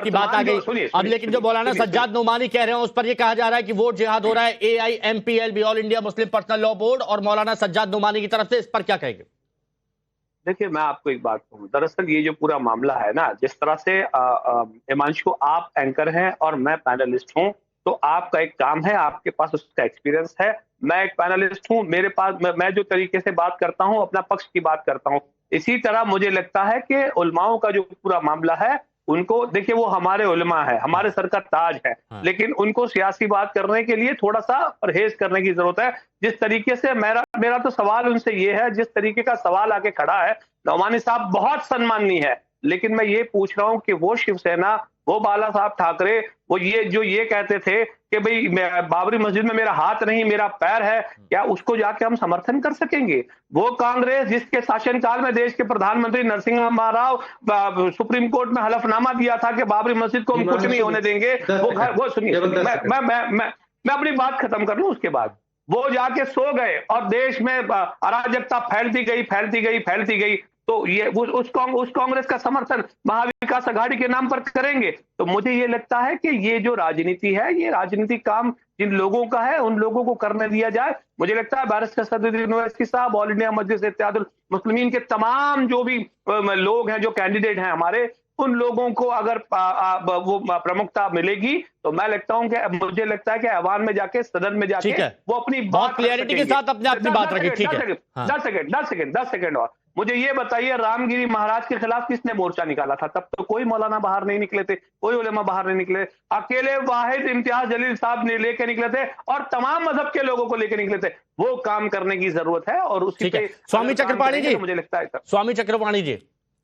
की बात आ गई अब, लेकिन जो मौलाना सज्जाद नोमानी कह रहे हैं उस पर ये कहा जा रहा है कि वोट जिहाद हो रहा है AIMPLB, all India Muslim personal law board और मौलाना सज्जाद नोमानी की तरफ से। इस पर क्या कहेंगे? देखिए, मैं आपको एक बात कहूँ, दरअसल ये जो पूरा मामला है ना, जिस तरह से हिमांशु आप एंकर हैं और मैं पैनलिस्ट हूँ, तो आपका एक काम है, आपके पास उसका एक्सपीरियंस है, मैं एक पैनलिस्ट हूँ, मेरे पास मैं जो तरीके से बात करता हूँ अपना पक्ष की बात करता हूँ। इसी तरह मुझे लगता है कि उलमाओं का जो पूरा मामला है, उनको देखिए, वो हमारे उलमा है, हमारे सर का ताज है, लेकिन उनको सियासी बात करने के लिए थोड़ा सा परहेज करने की जरूरत है। जिस तरीके से मेरा तो सवाल उनसे ये है, जिस तरीके का सवाल आके खड़ा है, नौमानी साहब बहुत सम्माननीय है, लेकिन मैं ये पूछ रहा हूं कि वो शिवसेना, वो बाला साहब ठाकरे, वो ये कहते थे कि भाई बाबरी मस्जिद में मेरा हाथ नहीं मेरा पैर है, क्या उसको जाके हम समर्थन कर सकेंगे? वो कांग्रेस जिसके शासनकाल में देश के प्रधानमंत्री नरसिम्हा राव सुप्रीम कोर्ट में हलफनामा दिया था कि बाबरी मस्जिद को हम कुछ नहीं होने देंगे, वो सुनिए, मैं अपनी बात खत्म कर लूं, उसके बाद वो जाके सो गए और देश में अराजकता फैलती गई। तो ये उस कांग्रेस का समर्थन महाविकास अघाड़ी के नाम पर करेंगे। तो मुझे ये लगता है कि ये जो राजनीति है, ये राजनीतिक काम जिन लोगों का है उन लोगों को करने दिया जाए। मुझे लगता है बैरिस्टर सदरुद्दीन ओवैसी साहब, ऑल इंडिया मजलिस इत्तेहादुल मुस्लिमीन के तमाम जो भी लोग हैं, जो कैंडिडेट हैं हमारे, उन लोगों को अगर वो प्रमुखता मिलेगी तो मैं लगता हूं कि मुझे लगता है कि ऐवान में जाके, सदन में जाके वो अपनी बहुत क्लियरिटी के साथ अपने अपनी बात रखी। ठीक है, 10 सेकंड और मुझे ये बताइए, रामगिरी महाराज के खिलाफ किसने मोर्चा निकाला था? तब तो कोई मौलाना बाहर नहीं निकले थे, कोई उलेमा बाहर नहीं निकले, अकेले वाहिद इम्तियाज जलील साहब ने लेके निकले थे और तमाम मजहब के लोगों को लेके निकले थे। वो काम करने की जरूरत है और उसी पे स्वामी चक्रपाणी जी, मुझे लगता है स्वामी चक्रपाणी जी,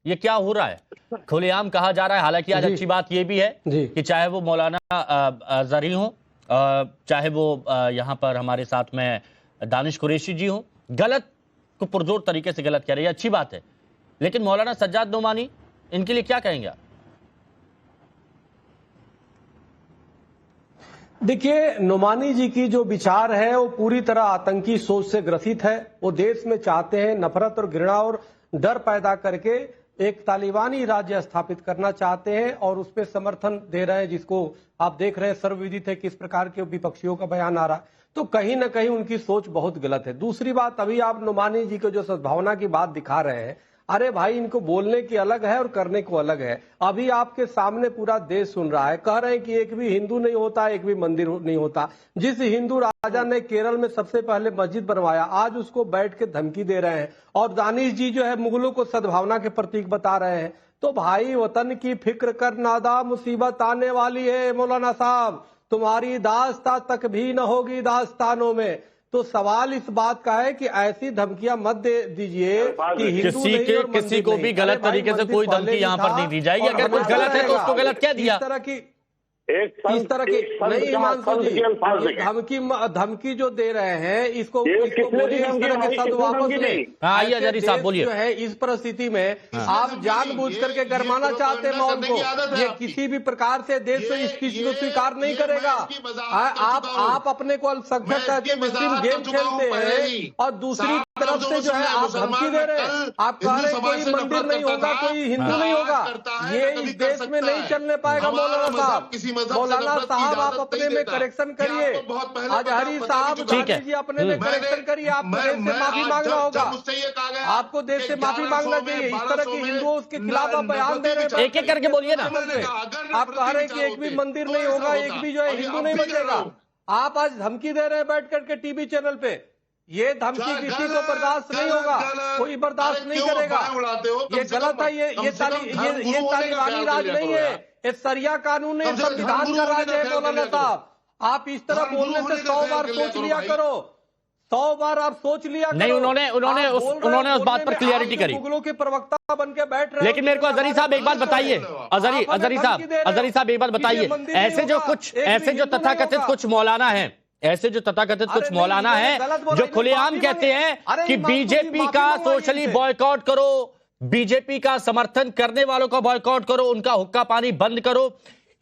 ये क्या हो रहा है? खुलेआम कहा जा रहा है, हालांकि आज अच्छी बात ये भी है कि चाहे वो मौलाना जरी हो, चाहे वो यहाँ पर हमारे साथ में दानिश कुरैशी जी हो, गलत को पुरजोर तरीके से गलत कह रहे हैं, अच्छी बात है, लेकिन मौलाना सज्जाद नोमानी, इनके लिए क्या कहेंगे आप? देखिए, नोमानी जी की जो विचार है वो पूरी तरह आतंकी सोच से ग्रसित है। वो देश में चाहते हैं नफरत और घृणा और डर पैदा करके एक तालिबानी राज्य स्थापित करना चाहते हैं और उसमें समर्थन दे रहे हैं, जिसको आप देख रहे हैं, सर्वविदित है किस प्रकार के विपक्षियों का बयान आ रहा है। तो कहीं ना कहीं उनकी सोच बहुत गलत है। दूसरी बात, अभी आप नोमानी जी को जो सद्भावना की बात दिखा रहे हैं, अरे भाई, इनको बोलने की अलग है और करने को अलग है। अभी आपके सामने पूरा देश सुन रहा है, कह रहे हैं कि एक भी हिंदू नहीं होता, एक भी मंदिर नहीं होता। जिस हिंदू राजा ने केरल में सबसे पहले मस्जिद बनवाया, आज उसको बैठ के धमकी दे रहे हैं। और दानिश जी जो है मुगलों को सद्भावना के प्रतीक बता रहे हैं। तो भाई, वतन की फिक्र कर नादा, मुसीबत आने वाली है मौलाना साहब, तुम्हारी दास्तां तक भी न होगी दास्तानों में। तो सवाल इस बात का है कि ऐसी धमकियां मत दे दीजिए कि किसी को भी गलत तरीके से कोई धमकी यहाँ पर नहीं दी जाएगी। अगर कुछ गलत है तो उसको गलत कह दिया। इस तरह की नहीं, हिमांशु जी, धमकी जो दे रहे हैं, इसको बोलिए इस तरह के शब्द वापस लें। साहब बोलिए। जो है इस परिस्थिति में आप जानबूझ करके गरमाना चाहते हैं माहौल को। ये किसी भी प्रकार से देश में इस चीज को स्वीकार नहीं करेगा। आप अपने को अल्पसंख्यक कहते मुस्लिम गेम खेलते हैं और दूसरी तरफ से जो है आप धमकी दे रहे हैं। आप कह रहे हैं कोई मंदिर नहीं होगा, कोई हिंदू नहीं होगा। ये इस देश में नहीं चलने पाएगा मौलाना साहब। मौलाना साहब, आप अपने में करेक्शन करिए। अजहरी साहब, जी अपने में करेक्शन करिए। आपको देश से माफी मांगना होगा, आपको देश से माफी मांगना चाहिए। इस तरह की हिंदुओं के खिलाफ आप बयान दे रहे हैं, एक एक करके बोलिए ना। आप कह रहे हैं कि एक भी मंदिर नहीं होगा, एक भी जो है हिंदू नहीं बचेगा। आप आज धमकी दे रहे हैं बैठ करके टीवी चैनल पे। ये धमकी किसी को बर्दाश्त नहीं होगा, कोई बर्दाश्त नहीं करेगा। ये गलत है। ये तालिबानी राज नहीं है, ये सरिया कानून है, संविधान का राज है मौलाना साहब। आप इस तरह बोलने से 100 बार सोच लिया करो, 100 बार आप सोच लिया करो। नहीं, उन्होंने उस बात पर क्लियरिटी करी। मुगलों के प्रवक्ता बन के बैठ रहे। लेकिन मेरे को अजहरी साहब एक बात बताइए, अजहरी साहब एक बात बताइए, ऐसे जो तथाकथित कुछ मौलाना हैं, ऐसे जो तथाकथित कुछ मौलाना हैं जो खुलेआम कहते हैं कि बीजेपी का सोशली बॉयकॉट करो, बीजेपी का समर्थन करने वालों का बॉयकॉट करो, उनका हुक्का पानी बंद करो,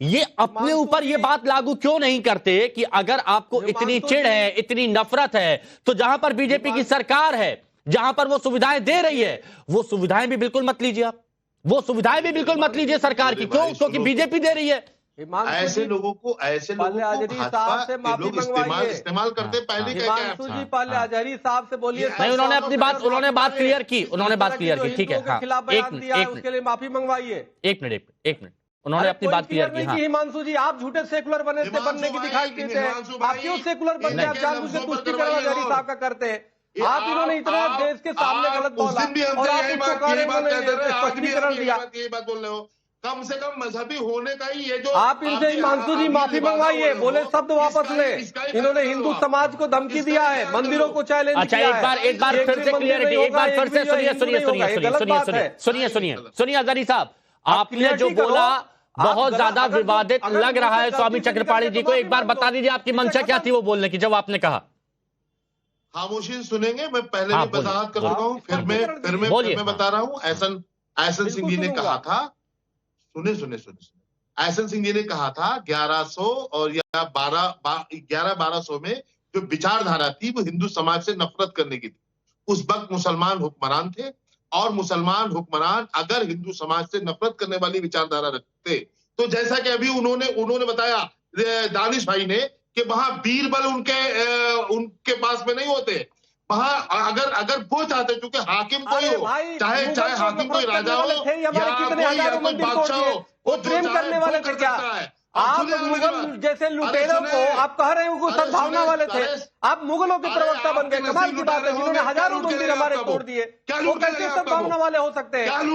ये अपने ऊपर ये बात लागू क्यों नहीं करते कि अगर आपको इतनी चिढ़ है, इतनी नफरत है, तो जहां पर बीजेपी की सरकार है, जहां पर वो सुविधाएं दे रही है, वो सुविधाएं भी बिल्कुल मत लीजिए आप। वो सुविधाएं भी बिल्कुल मत लीजिए सरकार की। क्यों? क्योंकि बीजेपी दे रही है। ऐसे लोगों को भाजपा के लोग इस्तेमाल करते पहले हिमांशु जी पहले अजहरी साहब से बोलिए। नहीं, उन्होंने अपनी बात क्लियर की, उन्होंने बात क्लियर की, ठीक है। हाँ, एक मिनट, उसके लिए माफी मंगवाइए। एक मिनट, उन्होंने अपनी बात क्लियर की। हाँ। हिमांशु जी आप झूठे सेकुलर बनने की दिखाई देते हैं। आप क्यों सेकुलर बनते हैं? आप जानबूझ के तुष्टिकरण अजहरी साहब का करते हैं। आप इन्होंने इतना देश के सामने गलत बोला और आप इसको स्पष्टीकरण दिया। यही बात बोल रहे हो, कम से कम मजहबी होने का ही ये जो आप इनसे हिमांशु जी माफी मंगवाइए, बोले शब्द वापस ले। इन्होंने हिंदू समाज को धमकी दिया है, मंदिरों को चैलेंज अच्छा, किया है। एक बार फिर से क्लियरिटी, एक बार फिर से सुनिए अजहरी साहब, आपने जो बोला बहुत ज्यादा विवादित लग रहा है स्वामी चक्रपाणी जी को। एक बार बता दीजिए आपकी मंशा क्या थी वो बोलने की, जब आपने कहा। खामोशी सुनेंगे, मैं पहले भी वजाहत कर चुका हूँ, फिर मैं बता रहा हूँ। ऐसन सिंह जी ने कहा था, सुने ऐसन सिंह जी ने कहा था 1100 और या 1200 में जो विचारधारा थी वो हिंदू समाज से नफरत करने की थी। उस वक्त मुसलमान हुक्मरान थे और मुसलमान हुक्मरान अगर हिंदू समाज से नफरत करने वाली विचारधारा रखते तो जैसा कि अभी उन्होंने बताया दानिश भाई ने कि वहां बीरबल उनके पास में नहीं होते। वहां अगर वो चाहते, क्योंकि हाकिम कोई हो, चाहे हाकिम कोई राजा हो या कोई बादशाह हो, वो प्रेम करने वाले थे क्या? आप मुगल जैसे लुटेरों को आप कह रहे हो वो सद्भावना वाले थे। आप मुगलों के प्रवक्ता बन गए। कमाल की बात है, जिन्होंने हजारों मंदिर हमारे तोड़ दिए, वो कैसे सद्भावना वाले हो सकते हैं? आप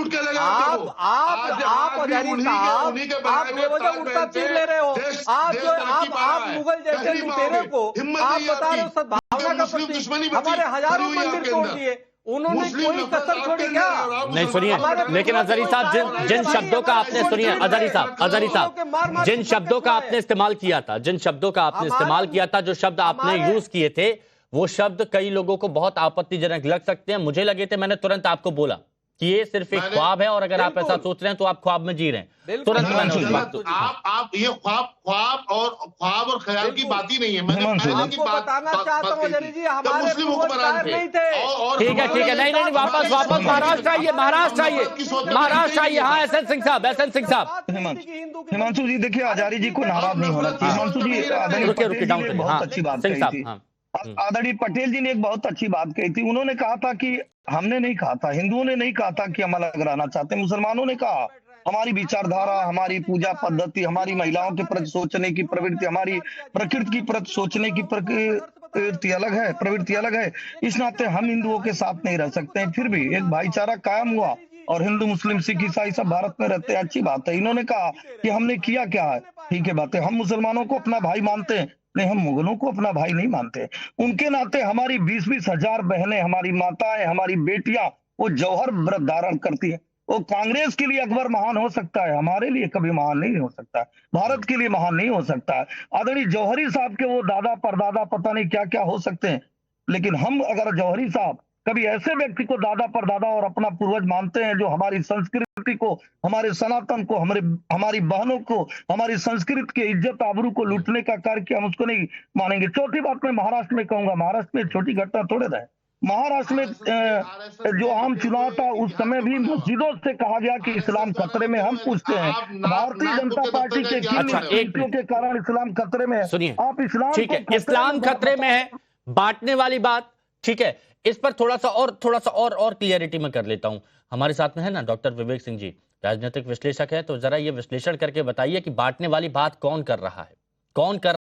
अजहरी साहब, आप बेवजह उड़ता तीर ले रहे हो। आप मुगल जैसे लुटेरों को आप बता रहे हो सद्भावना का प्रतीक। हमारे हजारों मंदिर तोड़ दिए, उन्होंने कोई कसर छोड़ी क्या? नहीं, सुनिए, लेकिन अजहरी साहब जिन शब्दों का आपने, सुनिए अजहरी साहब जिन शब्दों का आपने इस्तेमाल किया था, जो शब्द आपने यूज किए थे, वो शब्द कई लोगों को बहुत आपत्तिजनक लग सकते हैं। मुझे लगे थे, मैंने तुरंत आपको बोला कि ये सिर्फ एक ख्वाब है और अगर आप ऐसा सोच रहे हैं तो आप ख्वाब में जी रहे हैं। तुरंत मैंने उस बात को, आप ये ख्वाब और ख्याल की बात ही नहीं है। मैंने आपको बताना चाहता हूं अजहरी जी, हमारे मुस्लिम हुक्मरान नहीं थे। ठीक है, नहीं, वापस महाराष्ट्र आइए। हाँ, एसएन सिंह साहब। हिमांशु जी देखिए, आचार्य जी को नाराज नहीं होना चाहिए। हिमांशु जी बहुत अच्छी बात कही थी। आदरणीय पटेल जी ने एक बहुत अच्छी बात कही थी। उन्होंने कहा था कि हमने नहीं कहा था, हिंदुओं ने नहीं कहा था कि हम अलग रहना चाहते, मुसलमानों ने कहा हमारी विचारधारा, हमारी पूजा पद्धति, हमारी महिलाओं के प्रति सोचने की प्रवृत्ति, हमारी प्रकृति की प्रति सोचने की प्रवृत्ति अलग है। इस नाते हम हिंदुओं के साथ नहीं रह सकते हैं। फिर भी एक भाईचारा कायम हुआ और हिंदू मुस्लिम सिख ईसाई सब भारत में रहते हैं, अच्छी बात है। इन्होंने कहा कि हमने किया क्या है, ठीक है बात है, हम मुसलमानों को अपना भाई मानते हैं, नहीं हम मुगलों को अपना भाई नहीं मानते। उनके नाते हमारी 20-20 हजार बहनें, हमारी माताएं, हमारी बेटियां वो जौहर व्रत धारण करती है। वो कांग्रेस के लिए अकबर महान हो सकता है, हमारे लिए कभी महान नहीं हो सकता, भारत के लिए महान नहीं हो सकता है। आदरणीय जौहरी साहब के वो दादा परदादा पता नहीं क्या क्या हो सकते हैं, लेकिन हम अगर जौहरी साहब कभी ऐसे व्यक्ति को दादा परदादा और अपना पूर्वज मानते हैं जो हमारी संस्कृति को, हमारे सनातन को, हमारी बहनों को, हमारी संस्कृति के इज्जत आबरू को लूटने का कार्य किया, हम उसको नहीं मानेंगे। चौथी बात मैं महाराष्ट्र में कहूंगा, महाराष्ट्र में छोटी घटना थोड़े रहे। महाराष्ट्र में जो आम चुनाव था उस समय भी मस्जिदों से कहा गया कि इस्लाम खतरे में। हम पूछते हैं भारतीय जनता पार्टी के किन के कारण इस्लाम खतरे में है? सुनिए, आप इस्लाम, ठीक है, इस्लाम खतरे में है, बांटने वाली बात, ठीक है। इस पर थोड़ा सा और क्लियरिटी में कर लेता हूं। हमारे साथ में है ना डॉक्टर विवेक सिंह जी, राजनीतिक विश्लेषक है, तो जरा ये विश्लेषण करके बताइए कि बांटने वाली बात कौन कर रहा है, कौन कर